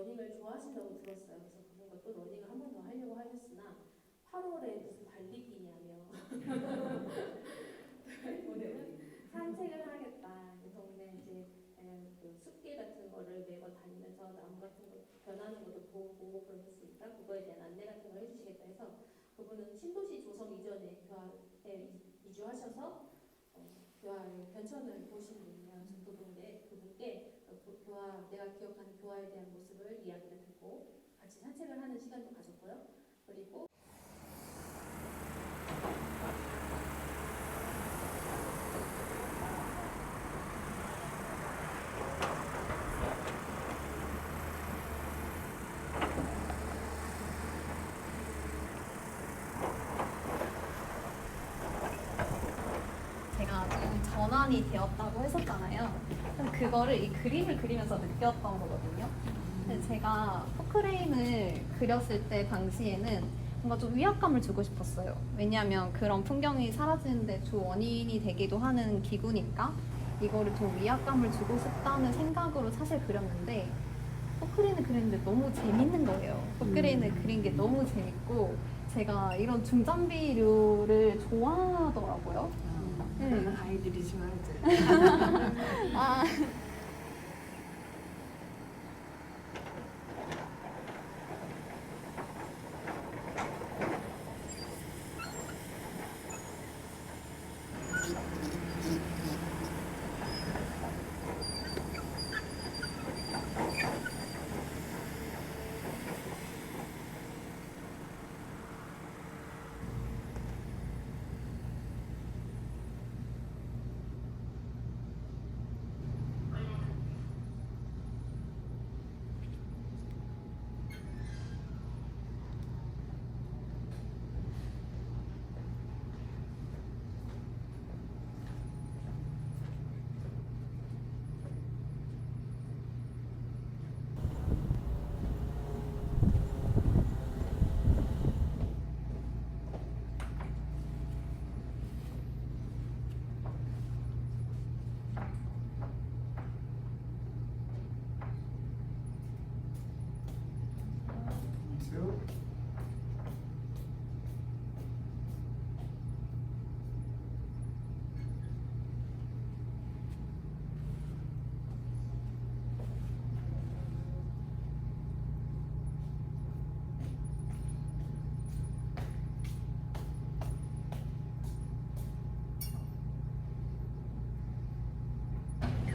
러닝을 좋아하신다고 들었어요. 그래서 그분과 또 러닝을 한 번 더 하려고 하셨으나 8월에 무슨 달리기냐며 오늘은 산책을 하겠다. 동네 이제 그 숲길 같은 거를 매번 다니면서 나무 같은 거 변하는 것도 보고 그럴 수 있다. 그거에 대한 안내 같은 걸 해주시겠다 해서 그분은 신도시 조성 이전에 교화에 이주하셔서 교화의 변천을 보신 분이에요. 그래서 그분께 교화, 내가 기억하는 교화에 대한 모습을 이야기를 듣고 같이 산책을 하는 시간도 가졌고요. 그리고 제가 좀 전환이 되었다고 했었잖아요. 그거를 이 그림을 그리면서 느꼈던 거거든요. 근데 제가 포크레인을 그렸을 때 당시에는 뭔가 좀 위압감을 주고 싶었어요. 왜냐하면 그런 풍경이 사라지는데 주 원인이 되기도 하는 기구니까 이거를 좀 위압감을 주고 싶다는 생각으로 사실 그렸는데 포크레인을 그리는데 너무 재밌는 거예요. 포크레인을 그린 게 너무 재밌고 제가 이런 중장비류를 좋아하더라고요. 아이들이 좋아하죠. 아.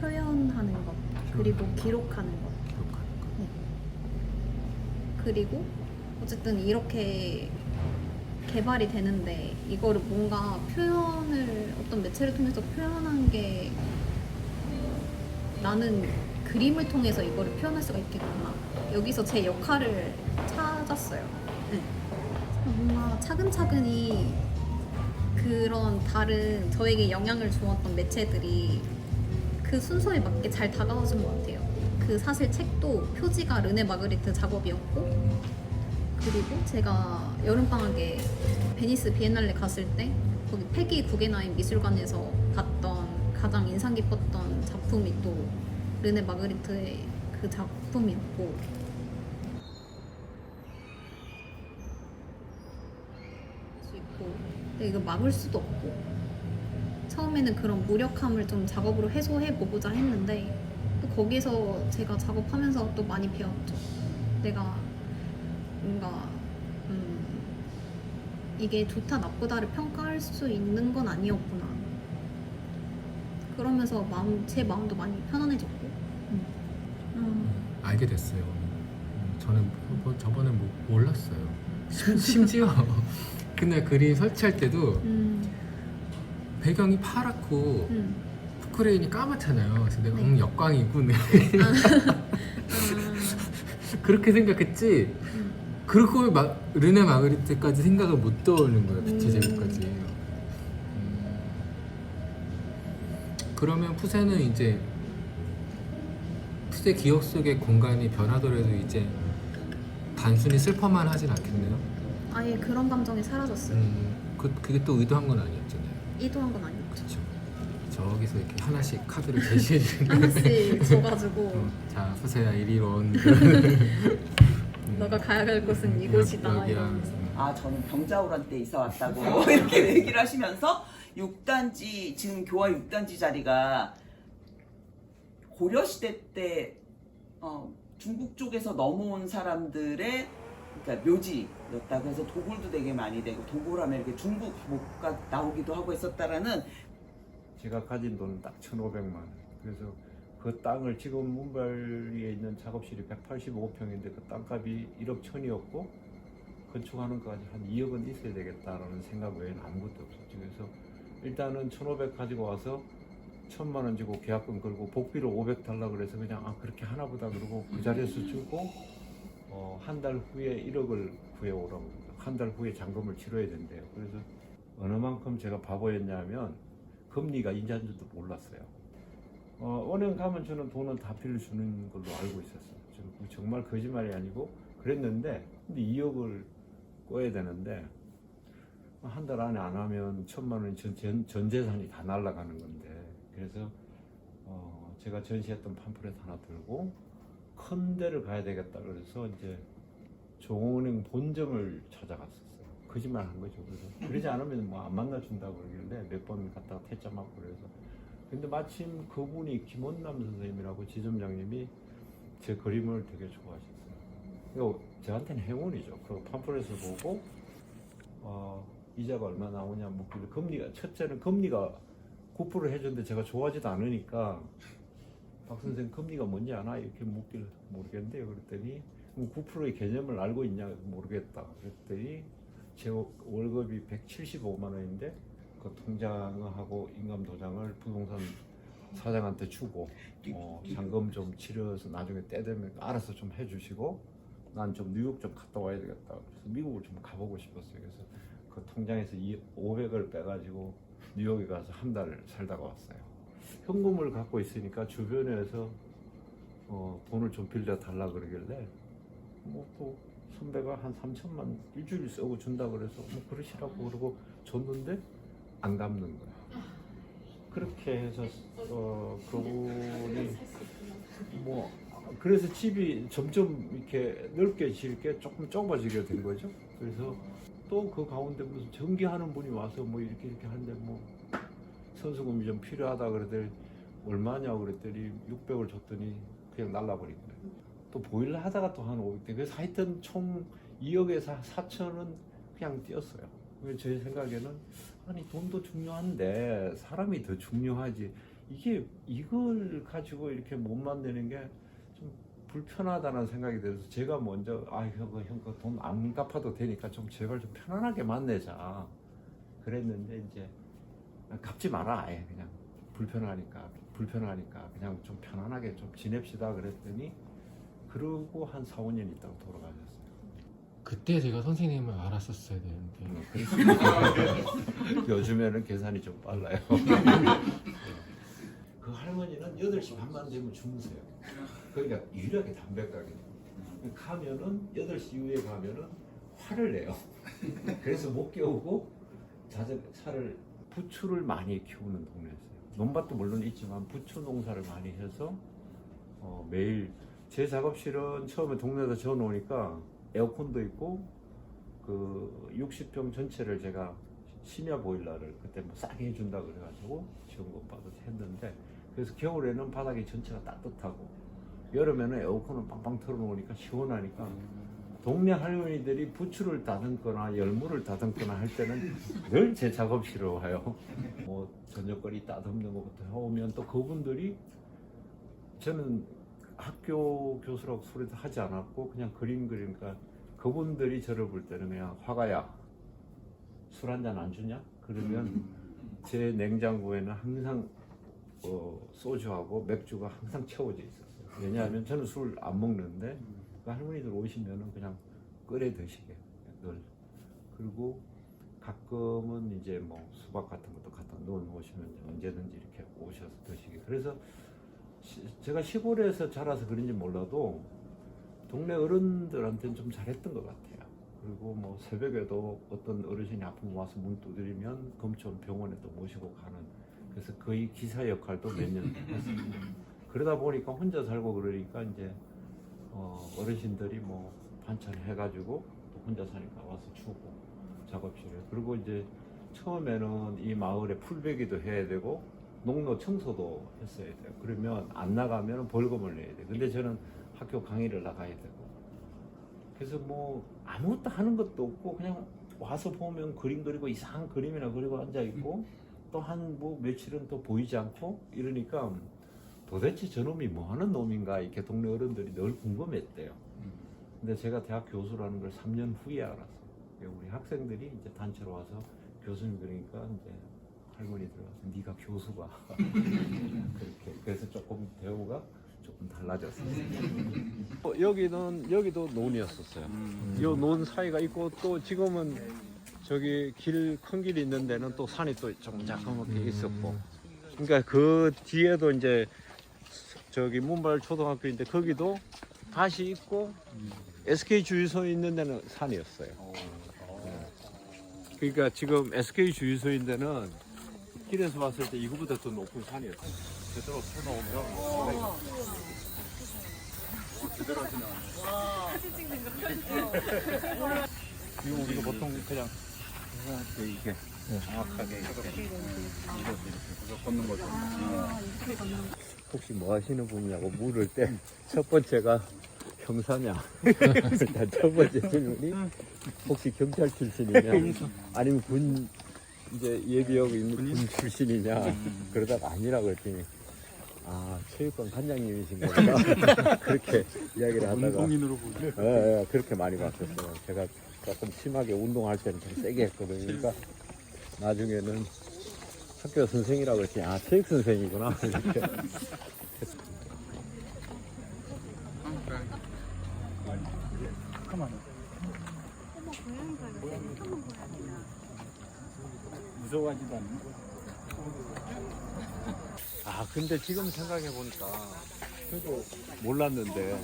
표현하는 것 그리고 기록하는 것 네. 그리고 어쨌든 이렇게 개발이 되는데 이거를 뭔가 표현을 어떤 매체를 통해서 표현한 게 나는 그림을 통해서 이거를 표현할 수가 있겠구나 여기서 제 역할을 찾았어요. 네. 뭔가 차근차근히 그런 다른 저에게 영향을 주었던 매체들이 그 순서에 맞게 잘 다가와준 것 같아요. 그 사실 책도 표지가 르네 마그리트 작업이었고 그리고 제가 여름방학에 베니스 비엔날레 갔을 때 거기 페기 구게나임 미술관에서 봤던 가장 인상 깊었던 작품이 또 르네 마그리트의 그 작품이었고 수 있고 근데 이거 막을 수도 없고 처음에는 그런 무력함을 좀 작업으로 해소해 보고자 했는데 또 거기서 제가 작업하면서 또 많이 배웠죠. 내가 뭔가 이게 좋다 나쁘다를 평가할 수 있는 건 아니었구나. 그러면서 제 마음도 많이 편안해졌고 알게 됐어요. 저는 저번에 몰랐어요. 심지어 그날 그림 설치할 때도 배경이 파랗고 포크레인이 까맣잖아요. 그래서 내가 네. 역광이군 그렇게 생각했지 그리고 르네 마그리트까지 생각을 못 떠오르는 거예요. 빛의 제국까지. 그러면 푸세는 이제 푸세 기억 속의 공간이 변하더라도 이제 단순히 슬퍼만 하진 않겠네요. 아예 그런 감정이 사라졌어요. 그게 또 의도한 건 아니었잖아요. 의도한 건 아니었죠. 그렇죠. 저기서 이렇게 하나씩 카드를 제시해 주는 거. 하나씩 줘가지고 자, 후세야 이리론. 너가 가야 할 곳은 이곳이다 여기야. 이러면서. 아 저는 병자호란 때 이사 왔다고 이렇게 얘기를 하시면서 6단지 지금 교화 6단지 자리가 고려시대 때 중국 쪽에서 넘어온 사람들의 그러니까 묘지였다. 그래서 도굴도 되게 많이 되고 도굴하면 이렇게 중국 목가 나오기도 하고 했었다라는. 제가 가진 돈은 딱 1,500만 원. 그래서 그 땅을 지금 문발리에 있는 작업실이 185평인데 그 땅값이 1억 1천이었고 건축하는 것까지 한 2억은 있어야 되겠다라는 생각 외에는 아무것도 없었죠. 그래서 일단은 1,500 가지고 와서 1,000만 원 주고 계약금 걸고 복비로 500 달라 그래서 그냥 아 그렇게 하나보다 그러고 그 자리에서 주고 한 달 후에 1억을 구해오라고 한 달 후에 잔금을 치러야 된대요. 그래서 어느 만큼 제가 바보였냐면 금리가 인자인 줄도 몰랐어요. 은행 가면 저는 돈은 다 빌려주는 걸로 알고 있었어요. 정말 거짓말이 아니고 그랬는데 근데 2억을 꿔야 되는데 한 달 안에 안 하면 1,000만 원이 전 재산이 다 날아가는 건데 그래서 제가 전시했던 팜플렛 하나 들고 큰 데를 가야 되겠다 그래서 이제 종흥은행 본점을 찾아갔었어요. 거짓말 한 거죠. 그래서 그러지 않으면 뭐 안 만나준다고 그러길래 몇 번 갔다가 퇴짜 맞고 그래서 근데 마침 그분이 김원남 선생님이라고 지점장님이 제 그림을 되게 좋아하셨어요. 이거 저한테는 행운이죠. 그리고 팜플렛을 보고 이자가 얼마 나오냐 묻길래 금리가 첫째는 금리가 9% 해줬는데 제가 좋아하지도 않으니까 박 선생 금리가 뭔지 아나 이렇게 묻길 모르겠는데요. 그랬더니 9%의 개념을 알고 있냐 모르겠다. 그랬더니 제 월급이 175만 원인데 그 통장하고 인감 도장을 부동산 사장한테 주고 잔금 좀 치러서 나중에 때 되면 알아서 좀 해주시고 난 좀 뉴욕 좀 갔다 와야 되겠다. 그래서 미국을 좀 가보고 싶었어요. 그래서 그 통장에서 500을 빼가지고 뉴욕에 가서 한 달을 살다가 왔어요. 현금을 갖고 있으니까 주변에서 돈을 좀 빌려 달라 그러길래 뭐 또 선배가 한 3천만 일주일 쓰고 준다 그래서 뭐 그러시라고 그러고 줬는데 안 갚는 거야. 그렇게 해서 그분이 뭐 그래서 집이 점점 이렇게 넓게 지게 조금 좁아지게 된 거죠. 그래서 또 그 가운데 무슨 전기하는 분이 와서 뭐 이렇게 하는데 뭐 선수금이 좀 필요하다 그러더니 얼마냐고 그랬더니 600을 줬더니 그냥 날라버린 거예요. 또 보일러 하다가 또 한 500대. 그래서 하여튼 총 2억에서 4천은 그냥 뛰었어요. 제 생각에는 아니 돈도 중요한데 사람이 더 중요하지. 이걸 가지고 이렇게 못 만드는 게 좀 불편하다는 생각이 들어서 제가 먼저 형 그 돈 안 갚아도 되니까 좀 제발 좀 편안하게 만내자. 그랬는데 이제 갚지 마라 아예 그냥 불편하니까 그냥 좀 편안하게 좀 지냅시다 그랬더니 그러고 한 4, 5년 있다가 돌아가셨어요. 그때 제가 선생님을 알았었어야 되는데. 요즘에는 계산이 좀 빨라요. 그 할머니는 8시 반만 되면 주무세요. 그러니까 유일하게 담배가게. 가면은 8시 이후에 가면은 화를 내요. 그래서 못 깨우고 차를 부추를 많이 키우는 동네였어요. 논밭도 물론 있지만 부추 농사를 많이 해서 매일 제 작업실은 처음에 동네에다 지어놓으니까 에어컨도 있고 그 60평 전체를 제가 심야 보일러를 그때 뭐 싸게 해준다 그래가지고 지원금 받아서 했는데 그래서 겨울에는 바닥이 전체가 따뜻하고 여름에는 에어컨을 빵빵 틀어놓으니까 시원하니까 동네 할머니들이 부추를 다듬거나 열무를 다듬거나 할 때는 늘 제 작업실로 와요. 뭐 저녁거리 따듬는 것부터 해오면 또 그분들이 저는 학교 교수라고 소리도 하지 않았고 그냥 그림 그리니까 그분들이 저를 볼 때는 그냥 화가야 술 한잔 안 주냐? 그러면 제 냉장고에는 항상 소주하고 맥주가 항상 채워져 있었어요. 왜냐하면 저는 술 안 먹는데 그 할머니들 오시면은 그냥 끓여 드시게 늘. 그리고 가끔은 이제 뭐 수박 같은 것도 갖다 놓으시면 언제든지 이렇게 오셔서 드시게. 그래서 제가 시골에서 자라서 그런지 몰라도 동네 어른들한테는 좀 잘했던 것 같아요. 그리고 뭐 새벽에도 어떤 어르신이 아프면 와서 문 두드리면 검천 병원에 또 모시고 가는 그래서 거의 기사 역할도 몇 년 했어요. 그러다 보니까 혼자 살고 그러니까 이제 어르신들이 뭐 반찬 해가지고 또 혼자 사니까 와서 주고 작업실에. 그리고 이제 처음에는 이 마을에 풀베기도 해야 되고 농로 청소도 했어야 돼요. 그러면 안 나가면 벌금을 내야 돼. 근데 저는 학교 강의를 나가야 되고. 그래서 뭐 아무것도 하는 것도 없고 그냥 와서 보면 그림 그리고 이상한 그림이나 그리고 앉아 있고 또 한 뭐 며칠은 또 보이지 않고 이러니까 도대체 저놈이 뭐 하는 놈인가 이렇게 동네 어른들이 늘 궁금했대요. 근데 제가 대학 교수라는 걸 3년 후에 알았어요. 우리 학생들이 이제 단체로 와서 교수님 그러니까 이제 할머니들 와서 네가 교수가 그렇게 그래서 조금 대우가 조금 달라졌어요. 여기도 논이었었어요. 이 논 사이가 있고 또 지금은 저기 큰 길이 있는 데는 또 산이 또 조금 자그맣게 있었고. 그러니까 그 뒤에도 이제 저기 문발 초등학교인데 거기도 밭이 있고 SK 주유소 있는 데는 산이었어요. 그러니까 지금 SK 주유소인 데는 길에서 봤을 때 이거보다 더 높은 산이었어요. 제대로 펴놓으면 제대로 하시면 사진 찍는 거 이거 우리가 보통 그냥 이게 정확하게 이거 걷는 거죠. 혹시 뭐 하시는 분이냐고 물을 때 첫 번째가 형사냐 일단 첫 번째 질문이 혹시 경찰 출신이냐 아니면 군 이제 예비역 있는 군 출신이냐 그러다가 아니라고 했더니 체육관 관장님이신 거구나 그렇게 이야기를 하다가 운동인으로 보죠. 예, 그렇게 많이 봤었어요. 제가 조금 심하게 운동할 때는 좀 세게 했거든요. 그러니까 나중에는 학교 선생이라고 했더니 체육 선생이구나 이렇게. 무서워하지도 않는 거. 근데 지금 생각해 보니까 저도 몰랐는데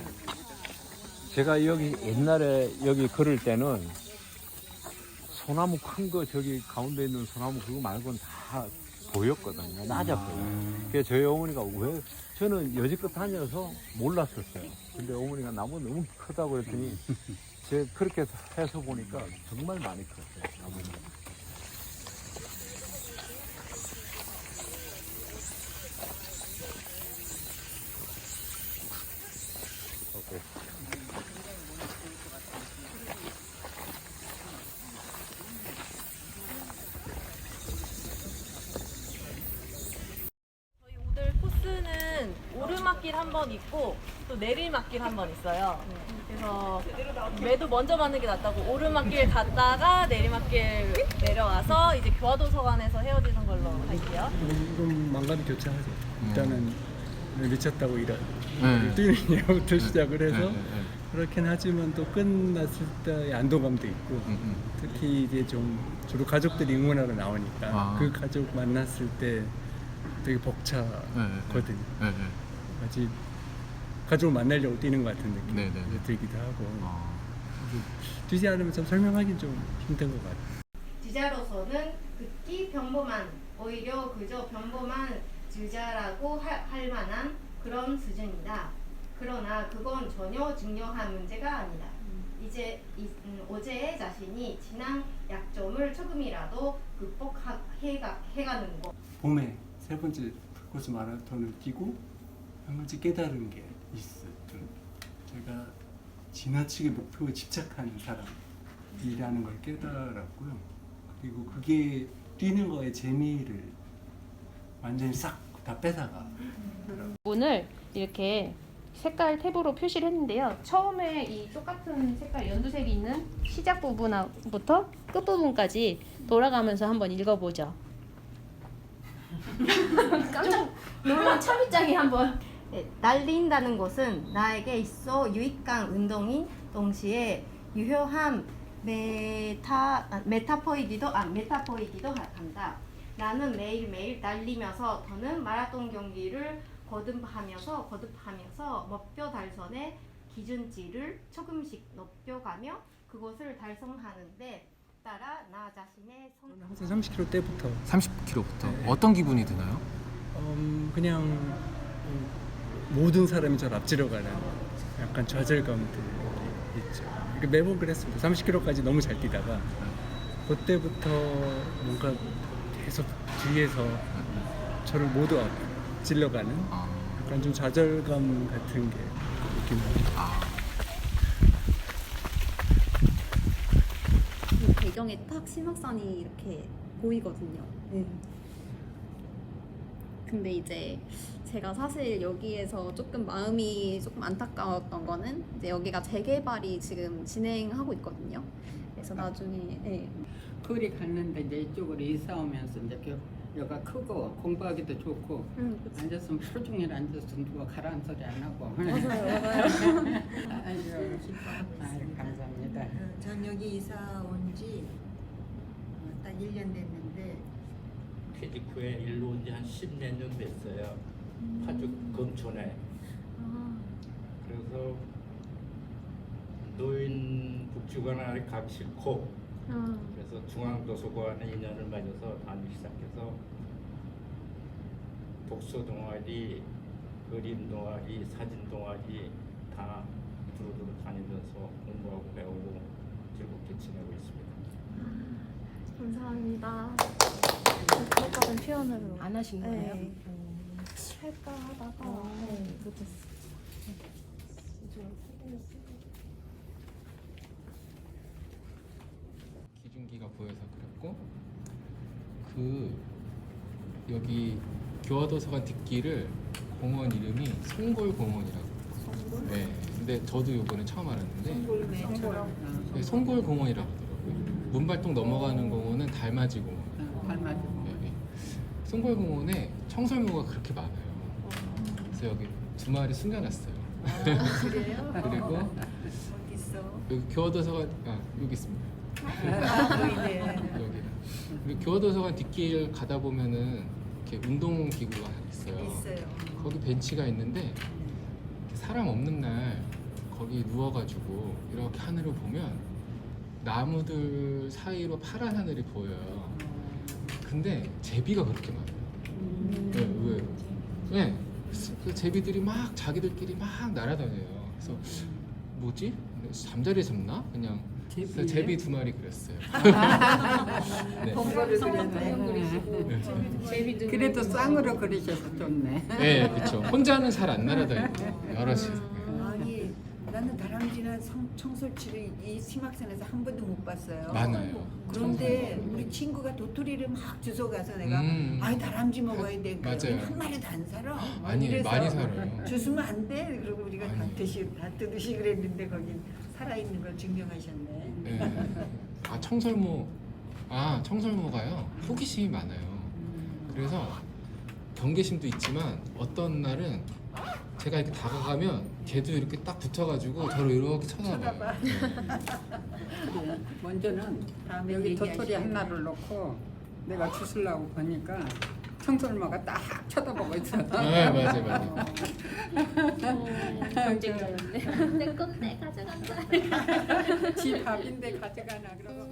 제가 여기 옛날에 여기 걸을 때는 소나무 큰 거 저기 가운데 있는 소나무 그거 말고는 다 보였거든요. 낮았거든요. 그래서 저희 어머니가 왜 저는 여지껏 다녀서 몰랐었어요. 근데 어머니가 나무 너무 크다고 그랬더니 제가 그렇게 해서 보니까 정말 많이 컸어요. 나무는. 저희 오늘 코스는 오르막길 한 번 있고 또 내리막길 한 번 있어요. 그래서 매도 먼저 맞는 게 낫다고 오르막길 갔다가 내리막길 내려와서 이제 교화도서관에서 헤어지는 걸로 할게요. 그럼 망가도 교체하죠. 일단은 미쳤다고 네. 뛰는 예부터 시작을 해서 네. 그렇긴 하지만 또 끝났을 때 안도감도 있고 특히 이제 좀 주로 가족들이 응원하러 나오니까 그 가족 만났을 때 되게 벅차거든요. 마치 가족을 만나려고 뛰는 것 같은 느낌이 들기도 하고 뛰지 않으면 참 설명하기 좀 힘든 것 같아요. 주자로서는 극히 평범한 오히려 그저 평범한 주자라고 할 만한 그런 수준이다. 그러나 그건 전혀 중요한 문제가 아니다. 이제 어제의 자신이 지난 약점을 조금이라도 극복해가는 것. 봄에 세 번째 풀코스 마라톤을 뛰고 한 가지 깨달은 게 있어요. 제가 지나치게 목표에 집착하는 사람이라는 걸 깨달았고요. 그리고 그게 뛰는 거에 재미를 완전히 싹 다 뺏어가. 오늘 이렇게 색깔 탭으로 표시를 했는데요. 처음에 이 똑같은 색깔 연두색이 있는 시작 부분부터 끝 부분까지 돌아가면서 한번 읽어보죠. 깜짝 놀란 참이짱이 한번. 달린다는 것은 나에게 있어 유익한 운동인 동시에 유효한 메타포이기도 한다. 나는 매일매일 달리면서 더는 마라톤 경기를 거듭하면서 목표 달성의 기준치를 조금씩 높여가며 그것을 달성하는데 따라 나 자신의 성 항상 30kg 때부터 30kg부터 어떤 기분이 드나요? 그냥 모든 사람이 저를 앞지러가는 약간 좌절감도 있죠. 그러니까 매번 그랬습니다. 30kg까지 너무 잘 뛰다가 그때부터 뭔가 계속 뒤에서 저를 모두 앞질러가는 약간 좀 좌절감 같은 게 느낍니다. 이 배경에 딱 심학산이 이렇게 보이거든요. 근데 이제 제가 사실 여기에서 조금 마음이 조금 안타까웠던 거는 이제 여기가 재개발이 지금 진행하고 있거든요. 그래서 나중에 거리 갔는데 이제 이쪽으로 이사 오면서 이제 여가 크고 공부하기도 좋고 그치. 앉았으면 하루 종일 앉아서 누가 가라는 소리 안 하고. 맞아요. 아유, 감사합니다. 전 여기 이사 온 지 딱 1년 됐는데 퇴직 후에 일로 온 지 한 10몇 년 됐어요. 파주 금촌에. 그래서 노인 복지관에 가기 싫고 그래서 중앙도서관에 인연을 맺어서 다니기 시작해서 독서 동아리, 그림 동아리, 사진 동아리 다 두루두루 다니면서 공부하고 배우고 즐겁게 지내고 있습니다. 감사합니다. 그것까진 표현으로 안 하신 거예요? 네. 할까 하다가 못했어요. 기준기가 보여서 그랬고 여기 교화도서관 뒷길을 공원 이름이 송골공원이라고. 네. 근데 저도 이번에 처음 알았는데 네, 송골공원이라고 하더라고요. 문발동 넘어가는 공원은 달맞이 공원. 달맞이. 네. 송골공원에 청설모가 그렇게 많아요. 그래서 여기 2마리 숨겨놨어요. 그래요? 그리고 어디 있어? 여기 교화도서관 여기 있습니다. 보이네. 여기. 그리고 교화도서관 뒷길 가다 보면은 이렇게 운동 기구가 있어요. 있어요. 거기 벤치가 있는데 사람 없는 날 거기 누워가지고 이렇게 하늘을 보면 나무들 사이로 파란 하늘이 보여요. 근데 제비가 그렇게 많아요. 네, 의외로. 네, 그 제비들이 막 자기들끼리 막 날아다녀요. 그래서 뭐지? 잠자리에 잡나? 그냥 제비 2마리 그렸어요. 네. 공부를 그렸네. 네. 그래도 쌍으로 그리셔서 좋네. 네, 그렇죠. 혼자는 잘 안 날아다니고 여럿이. 아니 나는 다람쥐나 청설치를 이 심학산에서 한 번도 못 봤어요. 많아요. 그런데 우리 친구가 도토리를 막 주워가서 내가 아이 다람쥐 먹어야 돼. 맞아요. 한 마리도 안 살아. 아니 이래서 많이 살아요. 주스면 안 돼. 그리고 우리가 다 아니. 뜯으시 그랬는데 거긴 살아있는 걸 증명하셨네. 네. 청설모가요 호기심이 많아요. 그래서 경계심도 있지만 어떤 날은 제가 이렇게 다가가면 걔도 이렇게 딱 붙어가지고 저를 이렇게 쳐다봐요. 그래. 먼저는 다음에 여기 얘기하시죠. 도토리 하나를 놓고 내가 주스려고 보니까 청설모가 딱 쳐다보고 있어. 네, 맞아요. 경쟁자였네. 내 건 내 가져간다. 지 밥인데 가져가나 그러고.